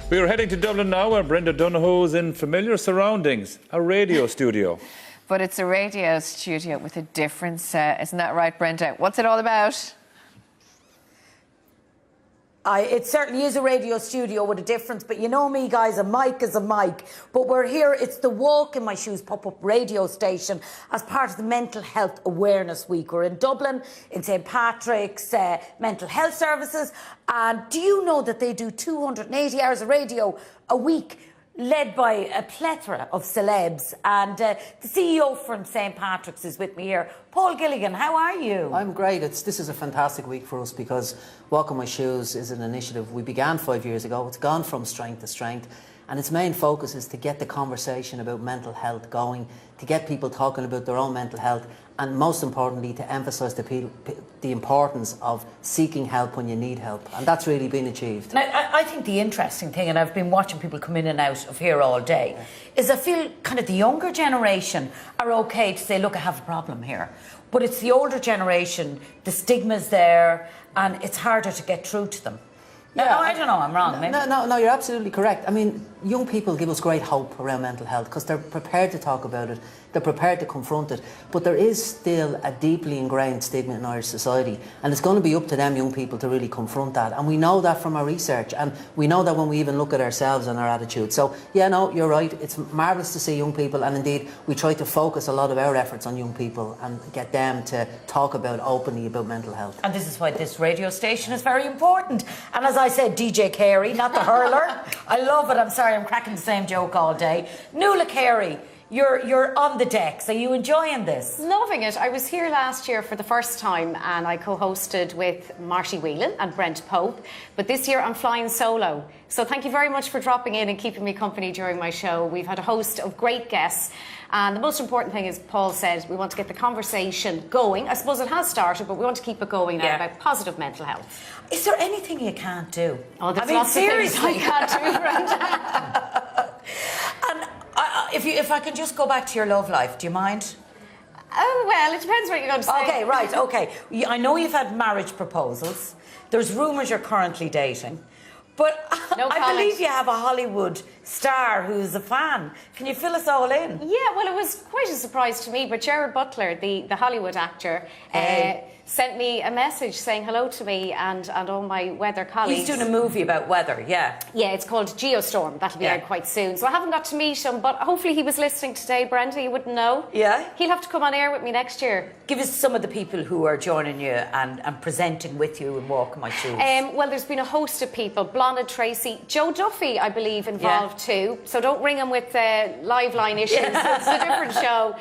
We are heading to Dublin now, where Brenda Donohue is in familiar surroundings, a radio studio. But it's a radio studio with a difference, isn't that right, Brenda? What's it all about? It certainly is a radio studio with a difference, but you know me, guys, a mic is a mic. But we're here, it's the Walk in My Shoes pop-up radio station as part of the Mental Health Awareness Week. We're in Dublin, in St Patrick's Mental Health Services. And do you know that they do 280 hours of radio a week, led by a plethora of celebs? And the CEO from St Patrick's is with me here. Paul Gilligan, how are you? I'm great. This is a fantastic week for us because Walk in My Shoes is an initiative we began 5 years ago. It's gone from strength to strength, and its main focus is to get the conversation about mental health going, to get people talking about their own mental health, and most importantly, to emphasise the importance of seeking help when you need help. And that's really been achieved. Now, I think the interesting thing, and I've been watching people come in and out of here all day, is I feel kind of the younger generation are okay to say, look, I have a problem here. But it's the older generation, the stigma's there, and it's harder to get through to them. Yeah, I don't know, I'm wrong. No, you're absolutely correct. I mean, young people give us great hope around mental health because they're prepared to talk about it, they're prepared to confront it, but there is still a deeply ingrained stigma in Irish society, and it's going to be up to them young people to really confront that. And we know that from our research, and we know that when we even look at ourselves and our attitude. So, yeah, no, you're right, it's marvellous to see young people, and indeed, we try to focus a lot of our efforts on young people and get them to talk about openly about mental health. And this is why this radio station is very important. And as I said, DJ Carey, not the hurler. I love it. I'm sorry, I'm cracking the same joke all day. Nuala Carey, you're on the decks. Are you enjoying this? Loving it. I was here last year for the first time and I co-hosted with Marty Whelan and Brent Pope. But this year I'm flying solo. So thank you very much for dropping in and keeping me company during my show. We've had a host of great guests. And the most important thing is, Paul said, we want to get the conversation going. I suppose it has started, but we want to keep it going now about positive mental health. Is there anything you can't do? Oh, there's lots of things I can't do, Brenda. And if I can just go back to your love life, do you mind? Oh, well, it depends what you're going to say. Okay, right, okay. I know you've had marriage proposals. There's rumours you're currently dating. But no I believe you have a Hollywood star who's a fan. Can you fill us all in? Yeah, well, it was quite a surprise to me, but Gerard Butler, the Hollywood actor, sent me a message saying hello to me and all my weather colleagues. He's doing a movie about weather, yeah. Yeah, it's called Geostorm. That'll be out quite soon. So I haven't got to meet him, but hopefully he was listening today, Brenda. You wouldn't know. Yeah? He'll have to come on air with me next year. Give us some of the people who are joining you and presenting with you and Walk in My Shoes. Well, there's been a host of people. Blonde Tracy, Joe Duffy, I believe, involved too. So don't ring him with live line issues. It's a different show.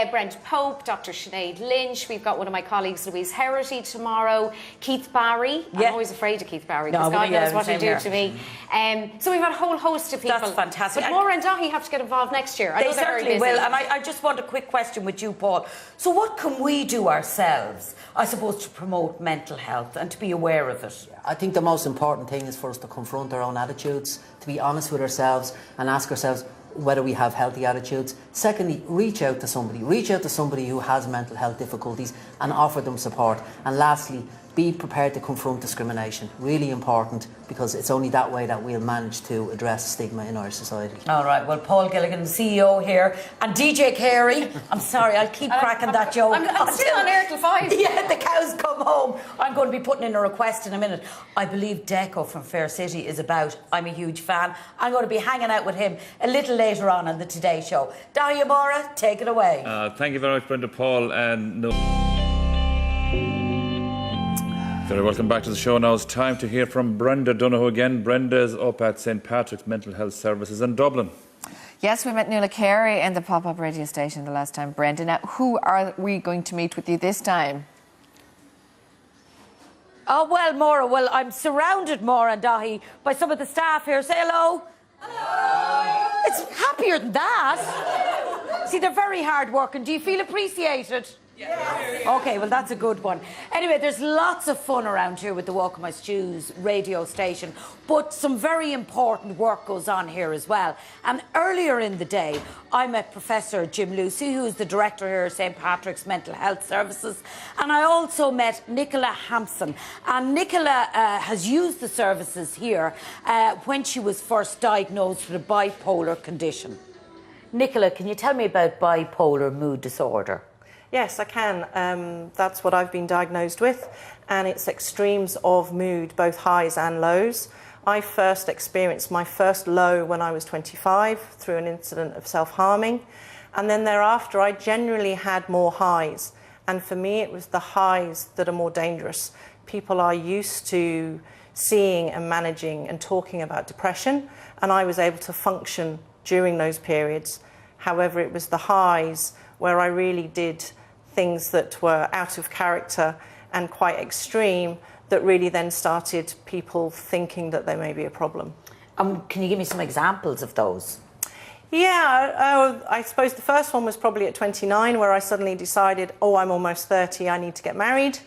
Brent Pope, Dr. Sinead Lynch. We've got one of my colleagues, Louise Herity, tomorrow. Keith Barry. I'm always afraid of Keith Barry because God knows what he'll do to me. So we've got a whole host of people. That's fantastic. But Maura and Daithi have to get involved next year. They certainly will. And I just want a quick question with you, Paul. So what can we do ourselves, I suppose, to promote mental health and to be aware of it? I think the most important thing is for us to confront our own attitudes, to be honest with ourselves and ask ourselves whether we have healthy attitudes. Secondly, reach out to somebody who has mental health difficulties and offer them support. And lastly, be prepared to confront discrimination. Really important, because it's only that way that we'll manage to address stigma in our society. All right, well, Paul Gilligan, the CEO here, and DJ Carey. I'm sorry, I'll keep cracking that joke. I'm still on air till 5. Yeah, the cows come home. I'm going to be putting in a request in a minute. I believe Deco from Fair City is about. I'm a huge fan. I'm going to be hanging out with him a little later on the Today Show. Dáithí, Maura, take it away. Thank you very much, Brenda, Paul, and very welcome back to the show. Now it's time to hear from Brenda Donohue again. Brenda's up at St Patrick's Mental Health Services in Dublin. Yes, we met Nuala Carey in the pop-up radio station the last time, Brenda. Now, who are we going to meet with you this time? Oh, well, Maura, I'm surrounded, Maura and Daithi, by some of the staff here. Say hello. Hello. It's happier than that. See, they're very hard working. Do you feel appreciated? Okay, well, that's a good one. Anyway, there's lots of fun around here with the Walk of My Shoes radio station, but some very important work goes on here as well. And earlier in the day, I met Professor Jim Lucy, who is the director here at St. Patrick's Mental Health Services, and I also met Nicola Hampson. And Nicola has used the services here when she was first diagnosed with a bipolar condition. Nicola, can you tell me about bipolar mood disorder? Yes, I can. That's what I've been diagnosed with, and it's extremes of mood, both highs and lows. I first experienced my first low when I was 25 through an incident of self-harming, and then thereafter I generally had more highs, and for me it was the highs that are more dangerous. People are used to seeing and managing and talking about depression, and I was able to function during those periods. However, it was the highs where I really did things that were out of character and quite extreme that really then started people thinking that there may be a problem. Can you give me some examples of those? Yeah, I suppose the first one was probably at 29, where I suddenly decided, oh, I'm almost 30, I need to get married.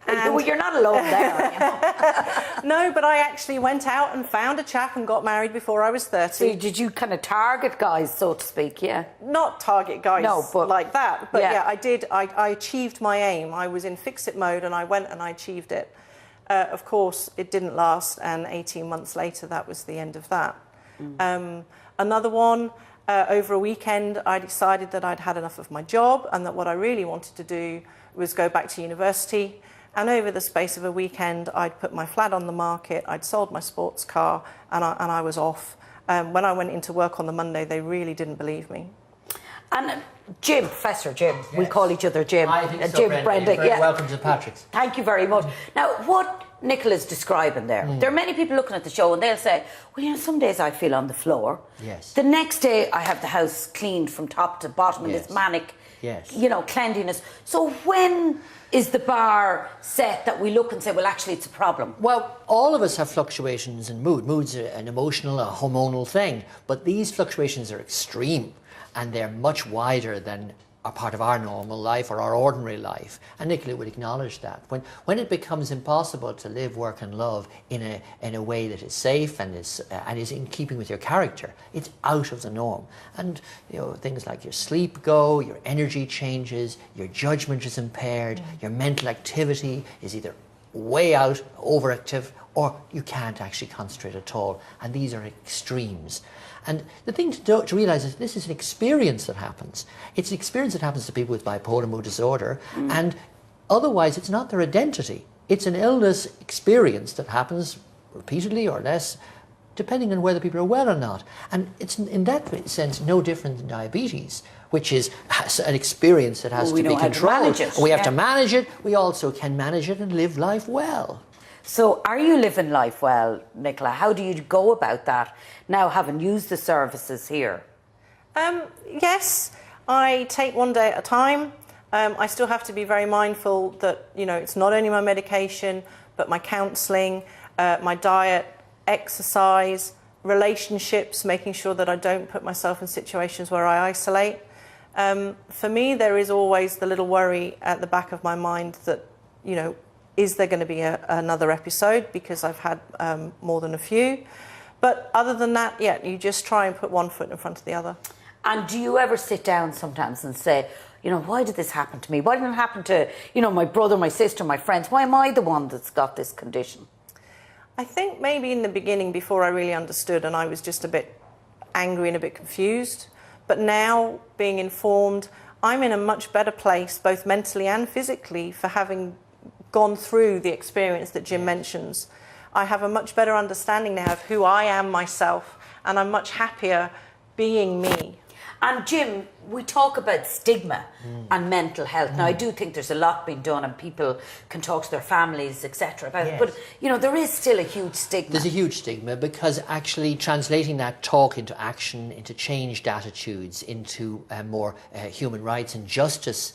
Well, you're not alone there, are you? No, but I actually went out and found a chap and got married before I was 30. So did you kind of target guys, so to speak, yeah? Not target guys like that, but yeah, I did. I achieved my aim. I was in fix-it mode and I went and I achieved it. Of course, it didn't last, and 18 months later, that was the end of that. Another one, over a weekend, I decided that I'd had enough of my job and that what I really wanted to do was go back to university. And over the space of a weekend, I'd put my flat on the market, I'd sold my sports car, and I was off. When I went into work on the Monday, they really didn't believe me. And Jim, Professor Jim, yes. We call each other Jim. I think so, Jim, Brenda. Brenda. Yeah. Welcome to Patrick's. Thank you very much. Now, what Nicola's describing there, there are many people looking at the show and they'll say, well, you know, some days I feel on the floor. Yes. The next day I have the house cleaned from top to bottom in this manic, you know, cleanliness. So when is the bar set that we look and say, well, actually, it's a problem? Well, all of us have fluctuations in mood. Mood's an emotional, a hormonal thing, but these fluctuations are extreme and they're much wider than are part of our normal life or our ordinary life. And Nicola would acknowledge that. When it becomes impossible to live, work and love in a way that is safe and is in keeping with your character, it's out of the norm. And you know, things like your sleep go, your energy changes, your judgment is impaired, your mental activity is either way out, overactive, or you can't actually concentrate at all. And these are extremes. And the thing to realise is this is an experience that happens. It's an experience that happens to people with bipolar mood disorder, and otherwise it's not their identity. It's an illness experience that happens repeatedly or less, depending on whether people are well or not. And it's in that sense no different than diabetes, which is an experience that has to be controlled. We have to manage it. We also can manage it and live life well. So are you living life well, Nicola? How do you go about that now, having used the services here? Yes, I take one day at a time. I still have to be very mindful that, you know, it's not only my medication, but my counselling, my diet, exercise, relationships, making sure that I don't put myself in situations where I isolate. For me, there is always the little worry at the back of my mind that, you know, is there going to be another episode, because I've had more than a few. But other than that, yeah, you just try and put one foot in front of the other. And do you ever sit down sometimes and say, you know, why did this happen to me? Why didn't it happen to, you know, my brother, my sister, my friends? Why am I the one that's got this condition? I think maybe in the beginning, before I really understood, and I was just a bit angry and a bit confused. But now, being informed, I'm in a much better place, both mentally and physically, for having gone through the experience that Jim mentions. I have a much better understanding now of who I am myself, and I'm much happier being me. And Jim, we talk about stigma and mental health. Now, I do think there's a lot being done, and people can talk to their families, etc. about it. But, you know, there is still a huge stigma. There's a huge stigma, because actually translating that talk into action, into changed attitudes, into more human rights and justice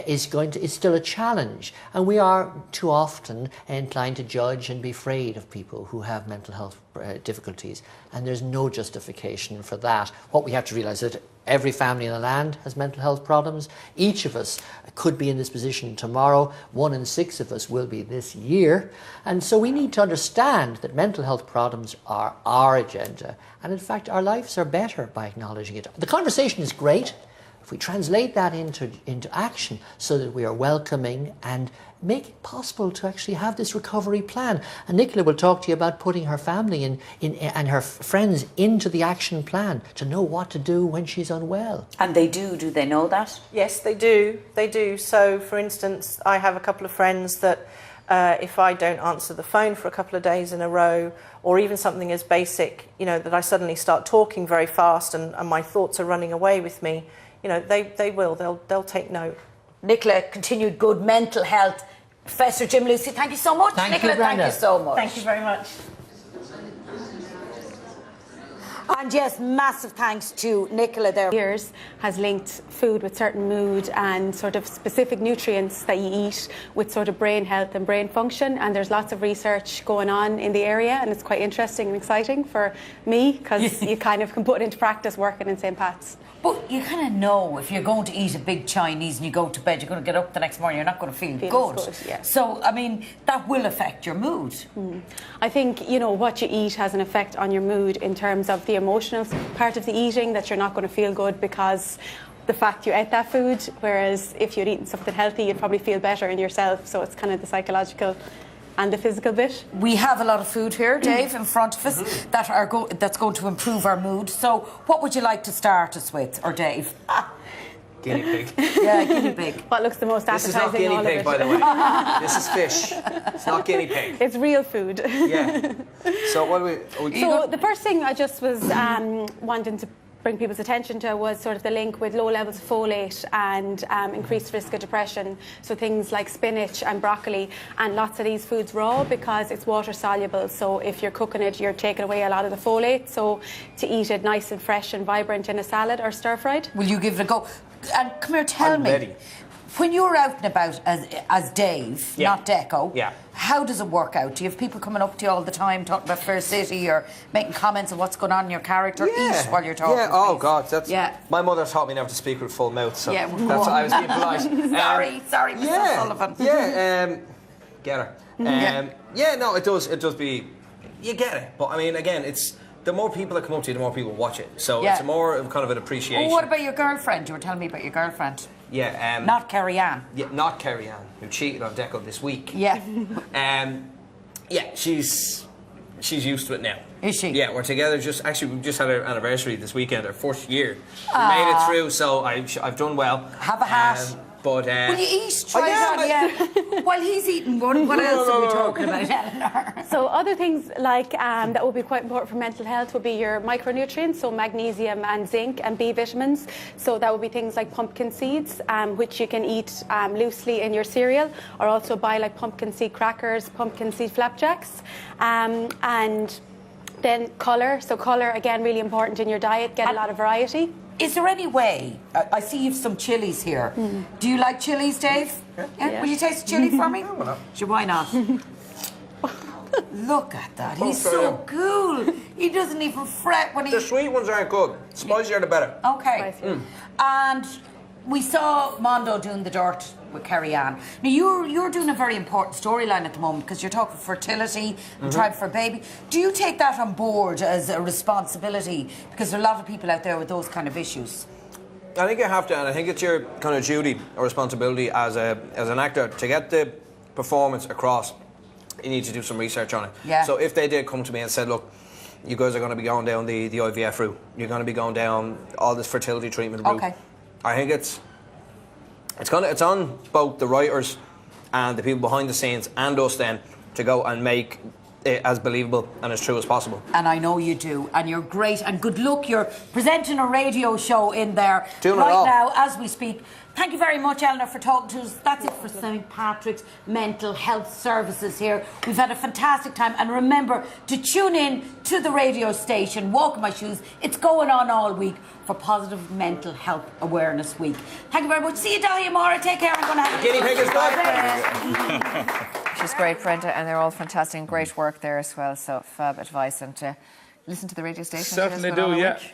is still a challenge. And we are too often inclined to judge and be afraid of people who have mental health difficulties. And there's no justification for that. What we have to realise is that every family in the land understand has mental health problems. Each of us could be in this position tomorrow. 1 in 6 of us will be this year. And so we need to understand that mental health problems are our agenda. And in fact, our lives are better by acknowledging it. The conversation is great. If we translate that into action so that we are welcoming and make it possible to actually have this recovery plan. And Nicola will talk to you about putting her family and her friends into the action plan to know what to do when she's unwell. And they do they know that? Yes, they do. They do. So, for instance, I have a couple of friends that if I don't answer the phone for a couple of days in a row, or even something as basic, that I suddenly start talking very fast and my thoughts are running away with me, they'll take note. Nicola, continued good mental health. Professor Jim Lucy, thank you so much. Thank Nicola, you, Brenda. thank you so much. Thank you very much. And yes, massive thanks to Nicola there. Years has linked food with certain mood and sort of specific nutrients that you eat with sort of brain health and brain function, and there's lots of research going on in the area, and it's quite interesting and exciting for me because you kind of can put it into practice working in St. Pat's. But you kind of know if you're going to eat a big Chinese and you go to bed, you're going to get up the next morning, you're not going to feel good. Yeah. So, I mean, that will affect your mood. I think, what you eat has an effect on your mood in terms of the emotional part of the eating, that you're not going to feel good because the fact you ate that food, whereas if you'd eaten something healthy, you'd probably feel better in yourself. So it's kind of the psychological and the physical bit. We have a lot of food here, Dave, in front of us that's going to improve our mood. So what would you like to start us with, or Dave? Guinea pig. Yeah, guinea pig. What looks the most This appetizing? is not guinea all pig, of it. by the way. This is fish. It's not guinea pig. It's real food. Yeah. So what do we... So the first thing I just was wanting to bring people's attention to was sort of the link with low levels of folate and increased risk of depression. So things like spinach and broccoli, and lots of these foods raw because it's water soluble. So if you're cooking it, you're taking away a lot of the folate. So to eat it nice and fresh and vibrant in a salad or stir fried. Will you give it a go? And come here, tell me. ready. When you're out and about as Dave, Yeah. not Deco, Yeah. how does it work out? Do you have people coming up to you all the time talking about Fair City or making comments on what's going on in your character? Yeah. Eat while you're talking. Yeah, oh please. God, that's... Yeah. My mother taught me never to speak with a full mouth, so Yeah, that's I was being polite. sorry, Mr. Sullivan. Yeah, get her. No, it does be... You get it, but I mean, again, it's... The more people that come up to you, the more people watch it. So Yeah. it's more of kind of an appreciation. Well, what about your girlfriend? You were telling me about your girlfriend. Yeah. Not Carrie Ann. Yeah, not Carrie Ann, who cheated on Deco this week. Yeah. Yeah, she's used to it now. Is she? Yeah, we're together. We just had our anniversary this weekend, our first year. We made it through, so I've done well. Have a hat. But Will you eat? Try yeah, it on, While he's eating one, what else are we talking about, Eleanor? So other things like that would be quite important for mental health would be your micronutrients, so magnesium and zinc and B vitamins. So that would be things like pumpkin seeds, which you can eat loosely in your cereal, or also buy like pumpkin seed crackers, pumpkin seed flapjacks, and then colour. So colour, again, really important in your diet. Get a lot of variety. Is there any way? I see you've some chilies here. Do you like chilies, Dave? Yeah. Will you taste the chili for me? Sure, why not? Look at that. He's so cool. He doesn't even fret when he... the sweet ones aren't good. Spicier the better. Okay. And we saw Mondo doing the dirt with Carrie Ann. Now you're doing a very important storyline at the moment because you're talking fertility and trying for a baby. Do you take that on board as a responsibility? Because there are a lot of people out there with those kind of issues. I think you have to, and I think it's your kind of duty or responsibility as an actor to get the performance across. You need to do some research on it. Yeah. So if they did come to me and said, look, you guys are going to be going down the IVF route, you're going to be going down all this fertility treatment route. Okay. I think it's on both the writers and the people behind the scenes and us then to go and make it as believable and as true as possible. And I know you do, and you're great, and good luck. You're presenting a radio show in there Doing it right all. now as we speak. Thank you very much, Eleanor, for talking to us. That's it for St. Patrick's Mental Health Services here. We've had a fantastic time, and remember to tune in to the radio station, Walk in My Shoes. It's going on all week for Positive Mental Health Awareness Week. Thank you very much. See you, Dáithí, Maura. Take care. I'm going to have Guinea pig is good. She's great, Brenda, and they're all fantastic and great work there as well. So fab advice, and listen to the radio station. Certainly It's been on do, all yeah. week.